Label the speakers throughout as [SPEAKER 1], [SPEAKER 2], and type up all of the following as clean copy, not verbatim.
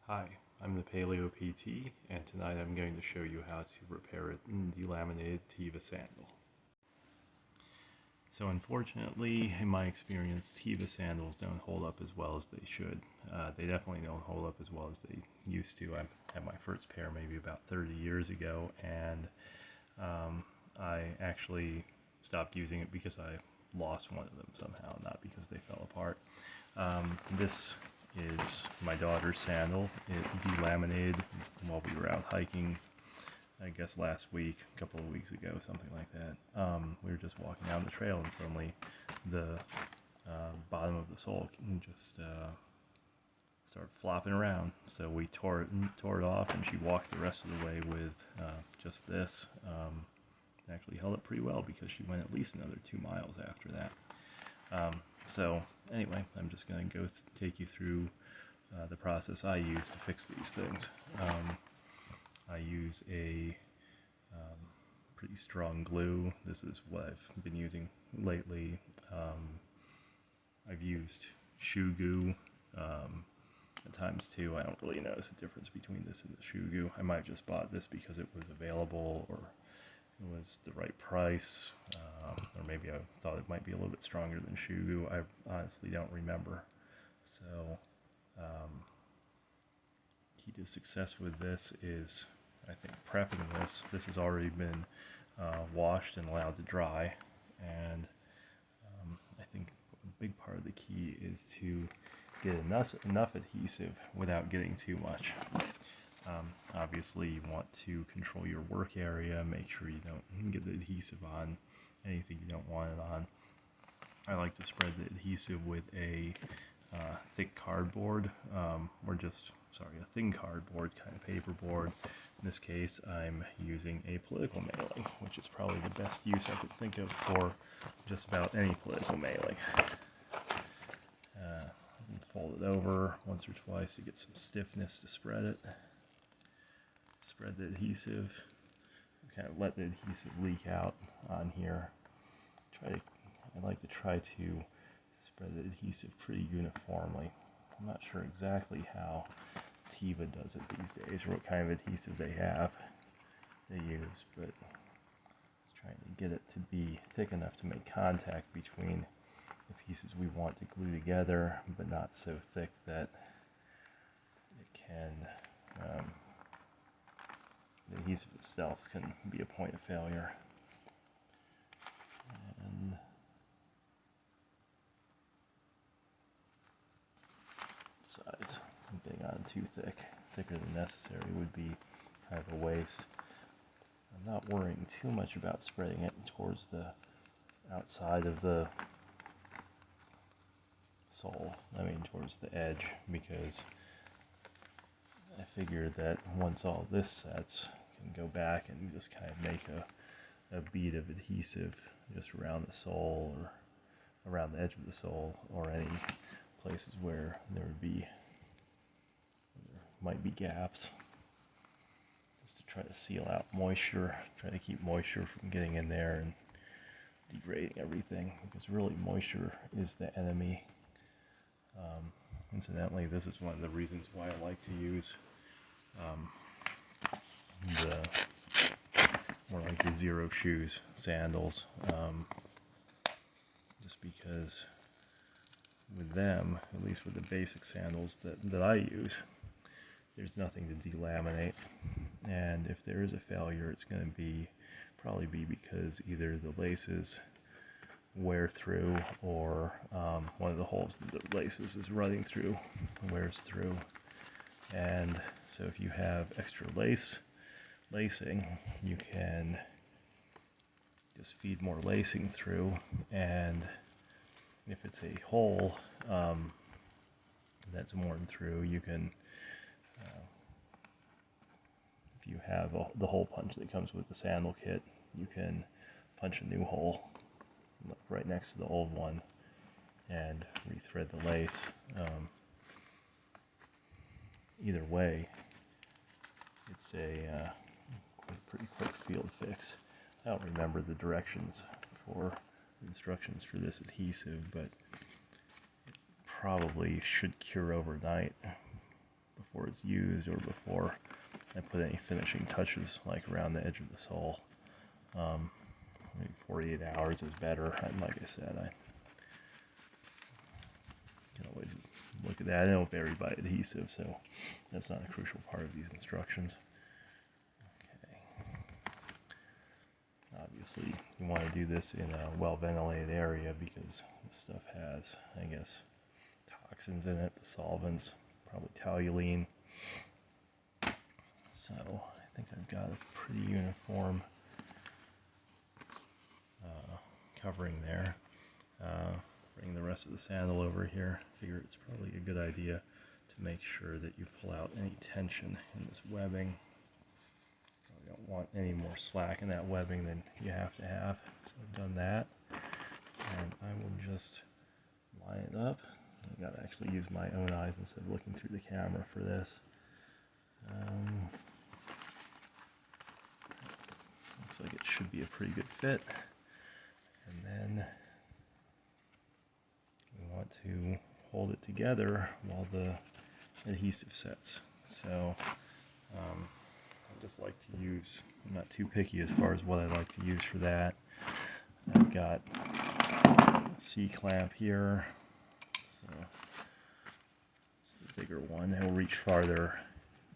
[SPEAKER 1] Hi, I'm the Paleo PT, and tonight I'm going to show you how to repair a delaminated Tiva sandal. So unfortunately, in my experience, Tiva sandals don't hold up as well as they should. They definitely don't hold up as well as they used to. I had my first pair maybe about 30 years ago, and I actually stopped using it because I lost one of them somehow, not because they fell apart. This is my daughter's sandal. It delaminated while we were out hiking, I guess last week, a couple of weeks ago, something like that. We were just walking down the trail and suddenly the bottom of the sole just started flopping around. So we tore it off, and she walked the rest of the way with just this. Actually held up pretty well because she went at least another 2 miles after that. So anyway, I'm just going to take you through the process I use to fix these things. I use a pretty strong glue. This is what I've been using lately. I've used shoe goo at times too. I don't really notice a difference between this and the shoe goo. I might have just bought this because it was available, or it was the right price, or maybe I thought it might be a little bit stronger than shoe goo. I honestly don't remember. So key to success with this is, I think, prepping this. This has already been washed and allowed to dry, and I think a big part of the key is to get enough adhesive without getting too much. Obviously, you want to control your work area, make sure you don't get the adhesive on anything you don't want it on. I like to spread the adhesive with a thick cardboard, or a thin cardboard, kind of paperboard. In this case, I'm using a political mailing, which is probably the best use I could think of for just about any political mailing. Fold it over once or twice to get some stiffness to spread it. Spread the adhesive, kind of let the adhesive leak out on here. I like to try to spread the adhesive pretty uniformly. I'm not sure exactly how Tiva does it these days, or what kind of adhesive they use, but it's trying to get it to be thick enough to make contact between the pieces we want to glue together, but not so thick that it can the adhesive itself can be a point of failure. And besides, getting on too thicker than necessary would be kind of a waste. I'm not worrying too much about spreading it towards the outside of the sole, towards the edge, because I figure that once all this sets, I can go back and just kind of make a bead of adhesive just around the sole, or around the edge of the sole, or any places where there might be gaps, just to try to seal out moisture, try to keep moisture from getting in there and degrading everything, because really moisture is the enemy. Incidentally, this is one of the reasons why I like to use the more like the zero shoes sandals, just because with them, at least with the basic sandals that I use, there's nothing to delaminate, and if there is a failure, it's going to probably be because either the laces wear through, or one of the holes that the laces is running through wears through. And so if you have extra lacing, you can just feed more lacing through, and if it's a hole that's worn through, you can, if you have the hole punch that comes with the sandal kit, you can punch a new hole right next to the old one and rethread the lace. Either way, it's a pretty quick field fix. I don't remember the instructions for this adhesive, but it probably should cure overnight. before it's used or before I put any finishing touches like around the edge of the sole. Maybe 48 hours is better. And like I said, I can always look at that. It'll vary by adhesive, so that's not a crucial part of these instructions. Okay. Obviously, you want to do this in a well-ventilated area because this stuff has, I guess, toxins in it, the solvents, probably toluene. So I think I've got a pretty uniform covering there. Bring the rest of the sandal over here. Figure it's probably a good idea to make sure that you pull out any tension in this webbing. You don't want any more slack in that webbing than you have to have. So I've done that, and I will just line it up. I gotta actually use my own eyes instead of looking through the camera for this. Looks like it should be a pretty good fit. And then we want to hold it together while the adhesive sets. So I just like to use, I'm not too picky as far as what I like to use for that. I've got a C-clamp here. So it's the bigger one. It'll reach farther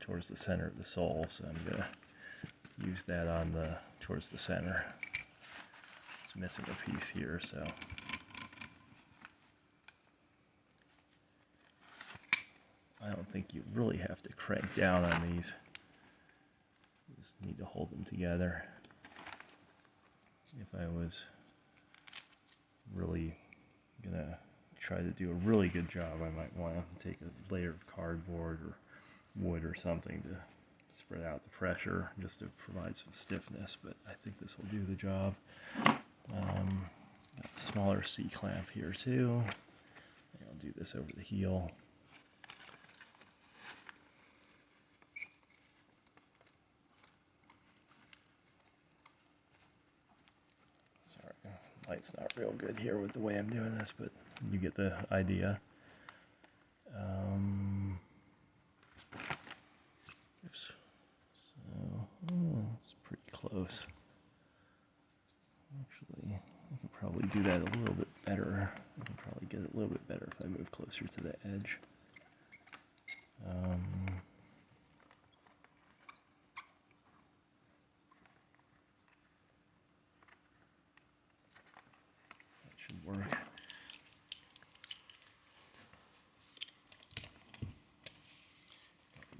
[SPEAKER 1] towards the center of the sole, so I'm going to use that on towards the center. It's missing a piece here, so I don't think you really have to crank down on these. You just need to hold them together. If I was really gonna try to do a really good job, I might want to take a layer of cardboard or wood or something to spread out the pressure just to provide some stiffness, but I think this will do the job. Got a smaller C-clamp here too. I'll do this over the heel. Sorry, light's not real good here with the way I'm doing this, but you get the idea. Oops. So, it's pretty close. Actually, I can probably do that a little bit better. I can probably get it a little bit better if I move closer to the edge. That should work.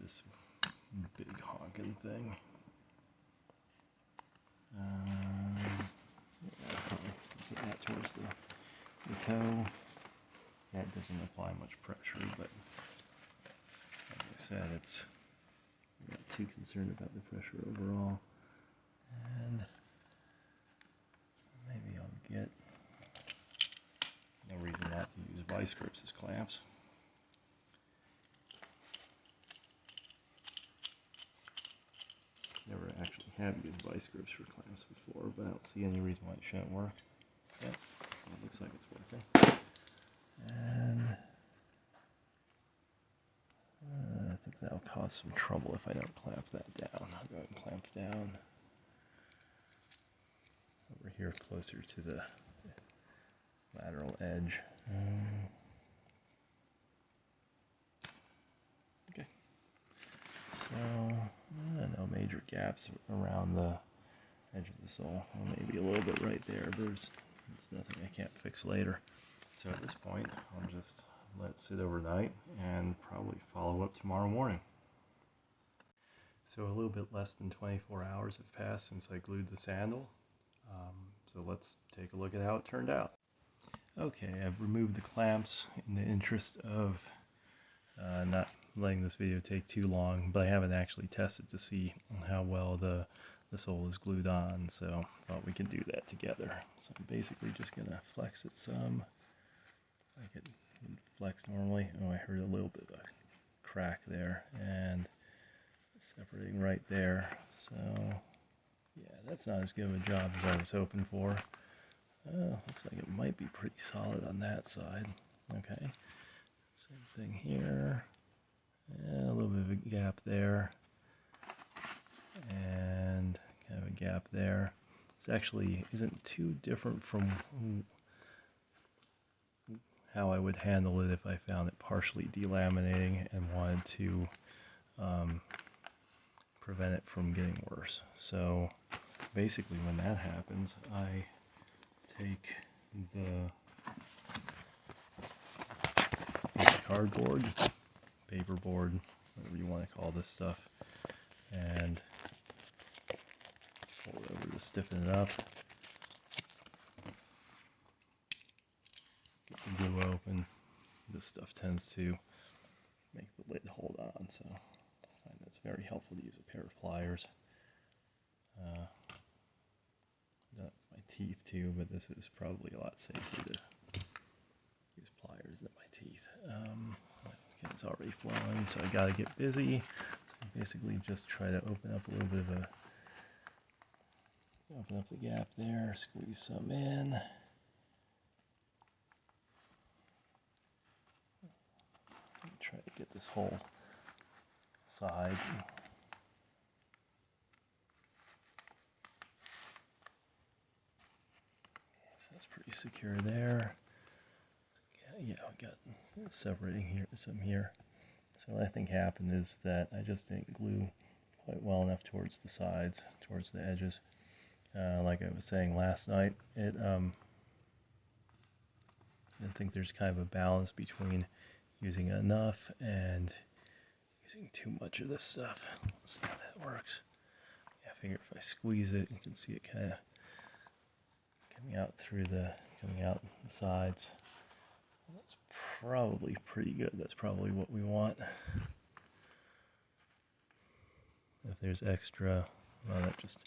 [SPEAKER 1] This big honking thing. Get that towards the toe. That doesn't apply much pressure, but like I said, I'm not too concerned about the pressure overall. And maybe I'll get, no reason not to use vice grips as clamps. Never actually have used vice grips for clamps before, but I don't see any reason why it shouldn't work. Yep, it looks like it's working. And I think that'll cause some trouble if I don't clamp that down. I'll go ahead and clamp down over here closer to the lateral edge. Okay. So, no major gaps around the edge of the sole. Well, maybe a little bit right there, but it's nothing I can't fix later. So at this point, I'll just let it sit overnight and probably follow up tomorrow morning. So a little bit less than 24 hours have passed since I glued the sandal. So let's take a look at how it turned out. Okay, I've removed the clamps in the interest of not letting this video take too long, but I haven't actually tested to see how well the sole is glued on, so I thought we could do that together. So I'm basically just going to flex it some, like it would flex normally. Oh, I heard a little bit of a crack there, and separating right there. So yeah, that's not as good of a job as I was hoping for. Looks like it might be pretty solid on that side. Okay, same thing here. Yeah, a little bit gap there, and kind of a gap there. This actually isn't too different from how I would handle it if I found it partially delaminating and wanted to prevent it from getting worse. So basically when that happens, I take the cardboard, paperboard, whatever you want to call this stuff, and pull it over to stiffen it up. Get the glue open. This stuff tends to make the lid hold on, so I find it's very helpful to use a pair of pliers. Got my teeth too, but this is probably a lot safer to use pliers than my teeth. Okay, it's already flowing, so I gotta get busy. So basically just try to open up a little bit of open up the gap there, squeeze some in. Try to get this whole side. So that's pretty secure there. Yeah, we got separating here, some here. So what I think happened is that I just didn't glue quite well enough towards the sides, towards the edges. Like I was saying last night, I think there's kind of a balance between using enough and using too much of this stuff. Let's see how that works. Yeah, I figure if I squeeze it, you can see it kind of coming out the sides. That's probably pretty good. That's probably what we want. If there's extra, well, that just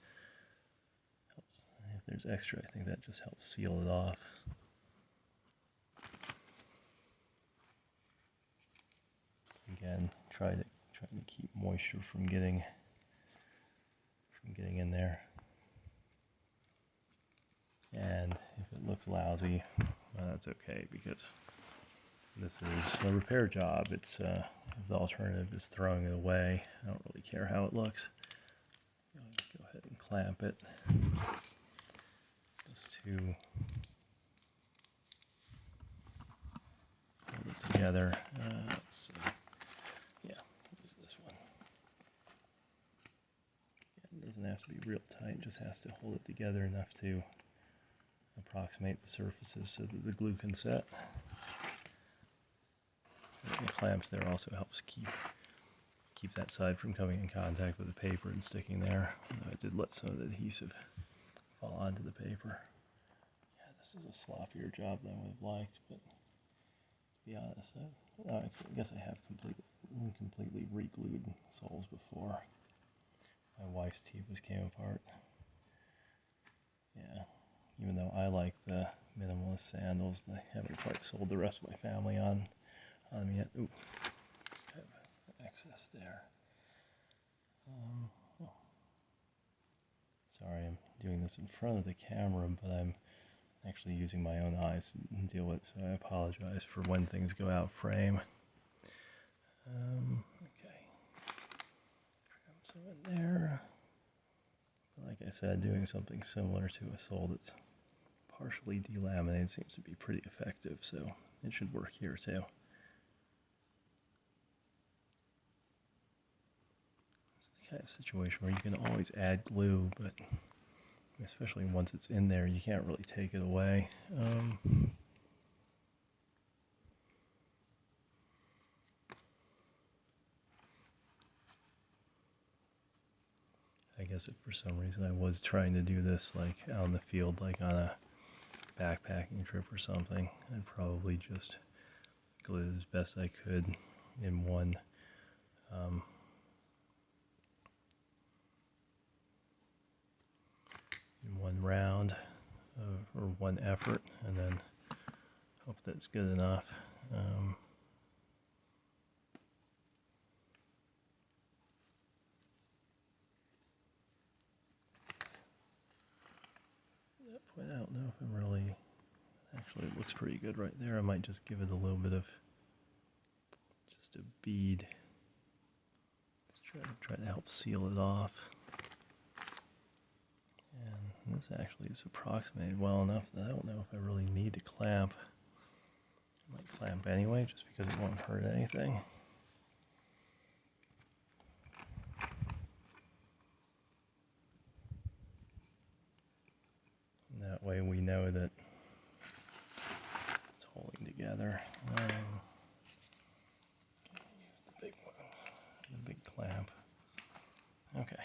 [SPEAKER 1] helps. If there's extra, I think that just helps seal it off. Again, trying to keep moisture from getting in there. And if it looks lousy, well, that's okay, because this is a repair job. It's if the alternative is throwing it away, I don't really care how it looks. Go ahead and clamp it just to hold it together. Let's see. Yeah, use this one. It doesn't have to be real tight, it just has to hold it together enough to approximate the surfaces so that the glue can set. The clamps there also helps keep that side from coming in contact with the paper and sticking there. Although I did let some of the adhesive fall onto the paper. Yeah, this is a sloppier job than I would have liked, but to be honest, I guess I have completely re-glued soles before. My wife's Tevas came apart. Yeah, even though I like the minimalist sandals, I haven't quite sold the rest of my family on them yet. Ooh, just kind of excess there. Oh. Sorry, I'm doing this in front of the camera, but I'm actually using my own eyes to deal with it, so I apologize for when things go out frame. Okay, trim some in there. Like I said, doing something similar to a sole that's partially delaminated seems to be pretty effective, so it should work here too. It's the kind of situation where you can always add glue, but especially once it's in there, you can't really take it away. I guess if for some reason I was trying to do this like out in the field, like on a backpacking trip or something, I'd probably just glue it as best I could in one round or one effort, and then hope that's good enough. At that point, I don't know if I'm really. Actually, it looks pretty good right there. I might just give it a little bit of just a bead. Let's try to help seal it off. And this actually is approximated well enough that I don't know if I really need to clamp. I might clamp anyway, just because it won't hurt anything. And that way we know that it's holding together. Use the big one, the big clamp. Okay.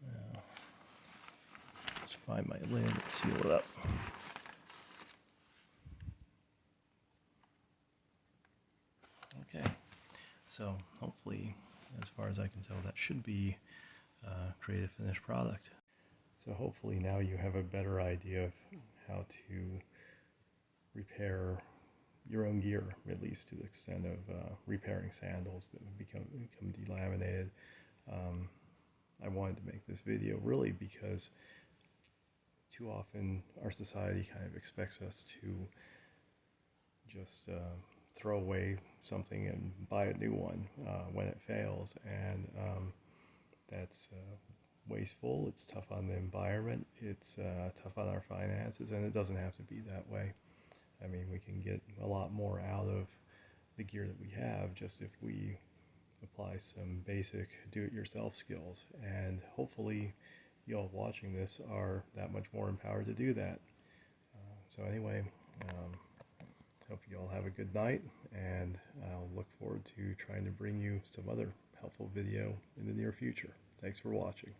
[SPEAKER 1] Now, let's find my lid and seal it up. Okay, so hopefully, as far as I can tell, that should be create a finished product. So hopefully now you have a better idea of how to repair your own gear, at least to the extent of repairing sandals that have become delaminated. I wanted to make this video really because too often our society kind of expects us to just throw away something and buy a new one when it fails, and that's wasteful. It's tough on the environment, it's tough on our finances, and it doesn't have to be that way. I mean, we can get a lot more out of the gear that we have just if we apply some basic do-it-yourself skills, and hopefully y'all watching this are that much more empowered to do that. So anyway, hope you all have a good night, and I'll look forward to trying to bring you some other helpful video in the near future. Thanks for watching.